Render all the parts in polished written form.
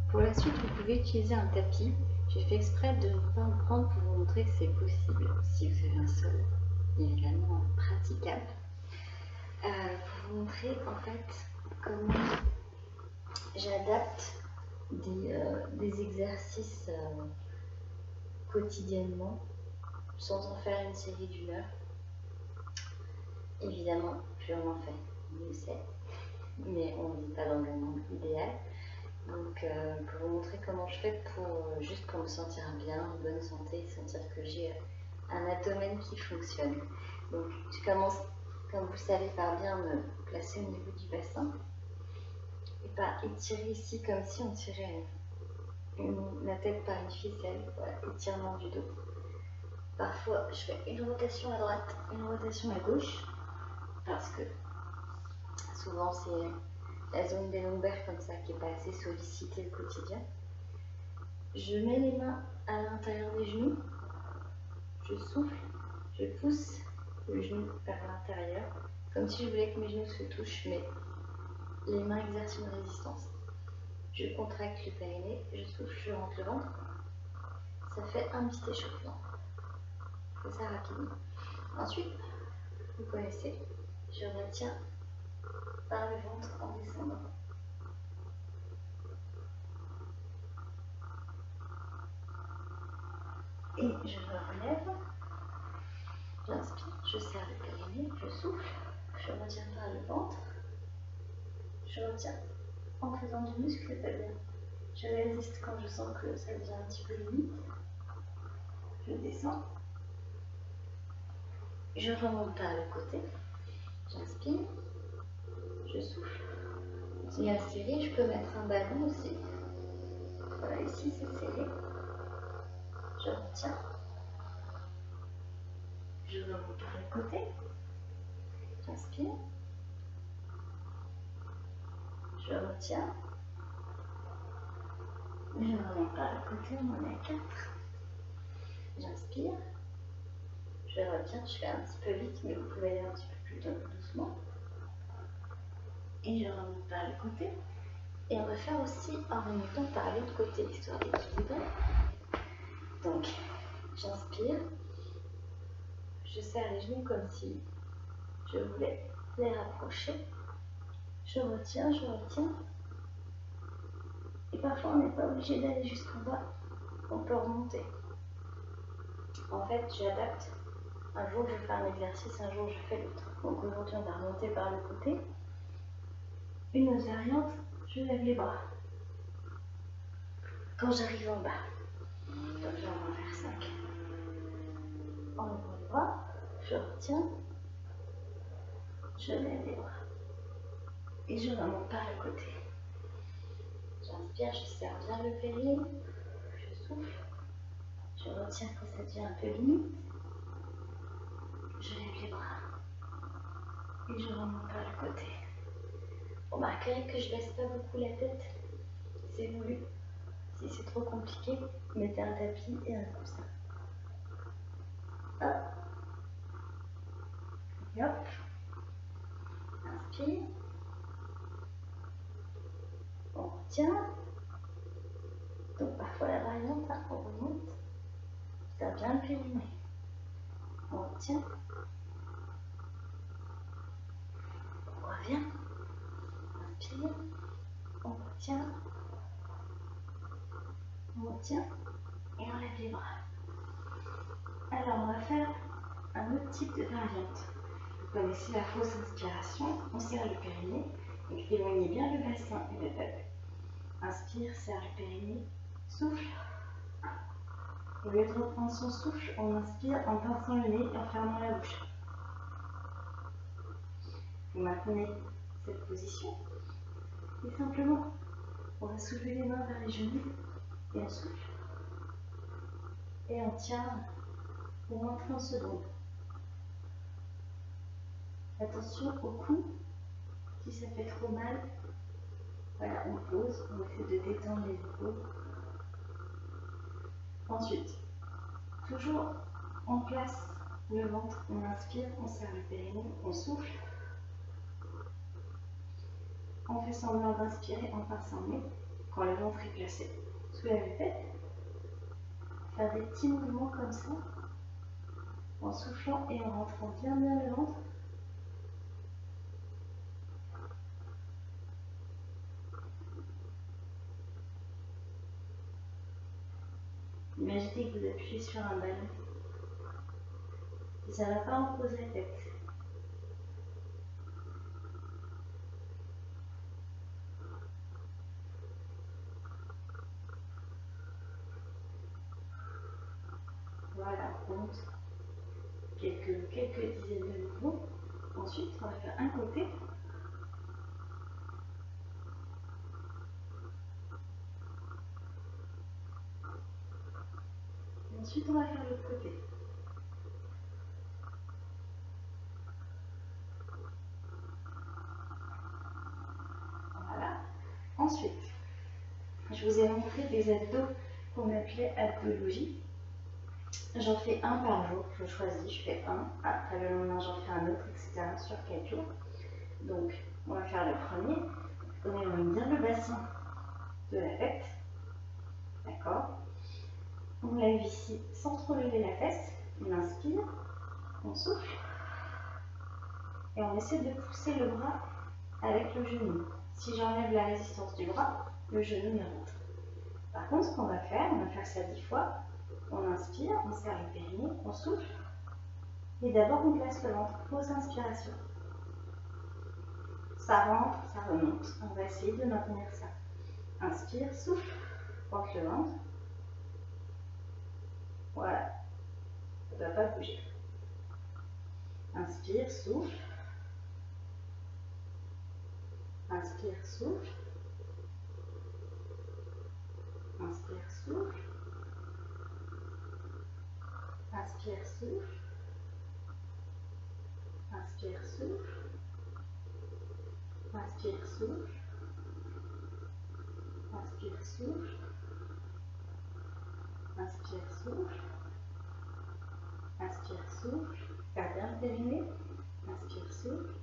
Pour la suite, vous pouvez utiliser un tapis. J'ai fait exprès de ne pas en prendre pour vous montrer que c'est possible si vous avez un sol évidemment praticable. Pour vous montrer en fait comment j'adapte des exercices quotidiennement sans en faire une série d'une heure. Évidemment, plus on en fait, mieux c'est, mais on ne vit pas dans le monde idéal. Donc, pour vous montrer comment je fais juste pour me sentir bien, en bonne santé, sentir que j'ai un abdomen qui fonctionne. Donc, je commence, comme vous le savez, par bien me placer au niveau du bassin et par étirer ici comme si on tirait la tête par une ficelle, voilà, étirement du dos. Parfois, je fais une rotation à droite, une rotation à gauche, parce que souvent c'est la zone des lombaires comme ça qui n'est pas assez sollicitée au quotidien. Je mets les mains à l'intérieur des genoux, je souffle, je pousse le genou vers l'intérieur, comme si je voulais que mes genoux se touchent, mais les mains exercent une résistance. Je contracte le périnée, je souffle, je rentre le ventre. Ça fait un petit échauffement. Je fais ça rapidement. Ensuite, vous connaissez, je retiens par le ventre en descendant. Et je me relève, j'inspire, je serre le périnée, je souffle, je retiens par le ventre, je retiens en faisant du muscle pelvien. Je résiste quand je sens que ça devient un petit peu limite. Je descends, je remonte par le côté, j'inspire, je souffle. Bien serré, je peux mettre un ballon aussi. Voilà, ici c'est serré. Je retiens. Je remonte par le côté. J'inspire. Je retiens. Je remonte par le côté, on en est à 4. J'inspire. Je retiens, je fais un petit peu vite, mais vous pouvez aller un petit peu plus doucement. Et je remonte par le côté. Et on va faire aussi en remontant par l'autre côté, histoire d'équilibrer. Donc, j'inspire. Je serre les genoux comme si je voulais les rapprocher. Je retiens, je retiens. Et parfois, on n'est pas obligé d'aller jusqu'en bas. On peut remonter. En fait, j'adapte. Un jour, je fais un exercice, un jour, je fais l'autre. Donc aujourd'hui, on va remonter par le côté. Une autre variante, je lève les bras. Quand j'arrive en bas, donc je vais en faire 5. En levant les bras, je retiens. Je lève les bras. Et je remonte par le côté. J'inspire, je serre bien le périnée. Je souffle. Je retiens quand ça devient un peu limite. Je lève les bras. Et je remonte par le côté. Vous remarquerez que je ne baisse pas beaucoup la tête. C'est voulu. Si c'est trop compliqué, mettez un tapis et un coussin. Hop. Et hop. Inspire. On retient. Donc parfois la variante, on remonte. Ça bien le périnée. On retient. On revient. Inspire. On retient. On retient. Et on lève les bras. Alors on va faire un autre type de variante. Vous connaissez la fausse inspiration. On serre le périnée. Donc éloignez bien le bassin et le pelve. Inspire, serre le périnée. Souffle. Au lieu de reprendre son souffle, on inspire en pinçant le nez et en fermant la bouche. Vous maintenez cette position et simplement, on va soulever les mains vers les genoux et on souffle. Et on tient pour moins 30 secondes. Attention au cou, si ça fait trop mal, voilà, on pose, on essaie de détendre les épaules. Ensuite, toujours on place le ventre, on inspire, on serre le périnée, on souffle. On fait semblant d'inspirer en pinçant le nez. quand le ventre est placé. Soulève la tête. Faire des petits mouvements comme ça, en soufflant et en rentrant bien le ventre. Imaginez que vous appuyez sur un ballon. Et ça ne va pas reposer la tête. Voilà, on compte quelques dizaines de mouvements. Ensuite, on va faire un côté. Et ensuite, on va faire l'autre côté. Voilà. Ensuite, je vous ai montré des abdos qu'on appelait abdologie. J'en fais un par jour, je choisis, je fais un, après le lendemain j'en fais un autre, etc. sur 4 jours. Donc, on va faire le premier. On éloigne bien le bassin de la tête. D'accord? On lève ici sans trop lever la fesse. On inspire, on souffle. Et on essaie de pousser le bras avec le genou. Si j'enlève la résistance du bras, le genou y rentre. Par contre, ce qu'on va faire ça 10 fois. On inspire, on serre le périnée, on souffle. Et d'abord, on place le ventre. Pause inspiration. Ça rentre, ça remonte. On va essayer de maintenir ça. Inspire, souffle, porte le ventre. Voilà. Ça ne doit pas bouger. Inspire, souffle. Inspire, souffle. Inspire, souffle. Inspire, souffle. Inspire, souffle. Inspire, souffle. Inspire, souffle. Inspire, souffle. Inspire, souffle. Garde bien le périnée. Inspire, souffle.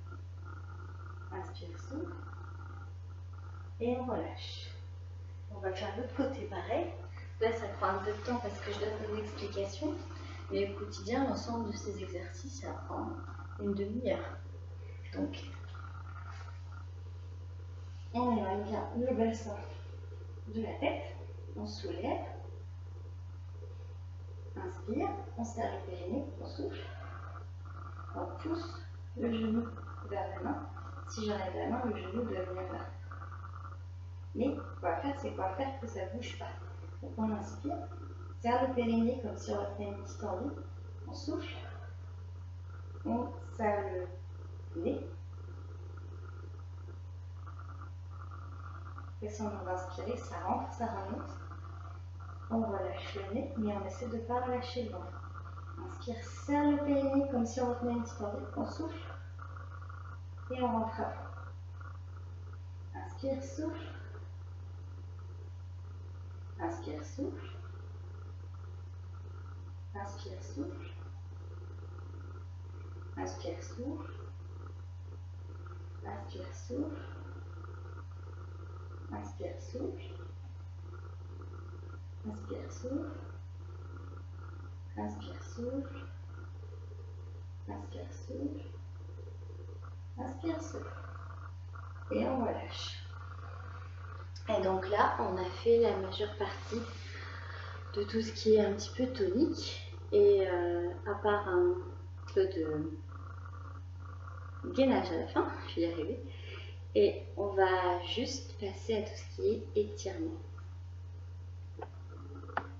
Inspire, souffle. Et on relâche. On va faire l'autre côté pareil. Là, ça prend un peu de temps parce que je donne des explications. Mais au quotidien, l'ensemble de ces exercices, ça prend une demi-heure. Donc, on éloigne bien le bassin de la tête. On soulève. Inspire. On serre le périnée. On souffle. On pousse le genou vers la main. Si j'enlève la main, le genou doit venir là. Mais ce qu'on va faire, c'est qu'on va faire que ça ne bouge pas. Donc on inspire, serre le périnée comme si on retenait une petite envie. On souffle, on serre le nez. Descendons d'inspirer, ça rentre, ça remonte. On relâche le nez, mais on essaie de ne pas relâcher le ventre. Inspire, serre le périnée comme si on retenait une petite envie. On souffle et on rentre à fond. Inspire, souffle. Inspire, souffle. Inspire, souffle. Inspire, souffle. Inspire, souffle. Inspire, souffle. Inspire, souffle. Inspire, souffle. Inspire, souffle. Inspire, souffle. Et on relâche. Et donc là, on a fait la majeure partie de tout ce qui est un petit peu tonique. Et à part un peu de gainage à la fin, je vais y arriver. Et on va juste passer à tout ce qui est étirement.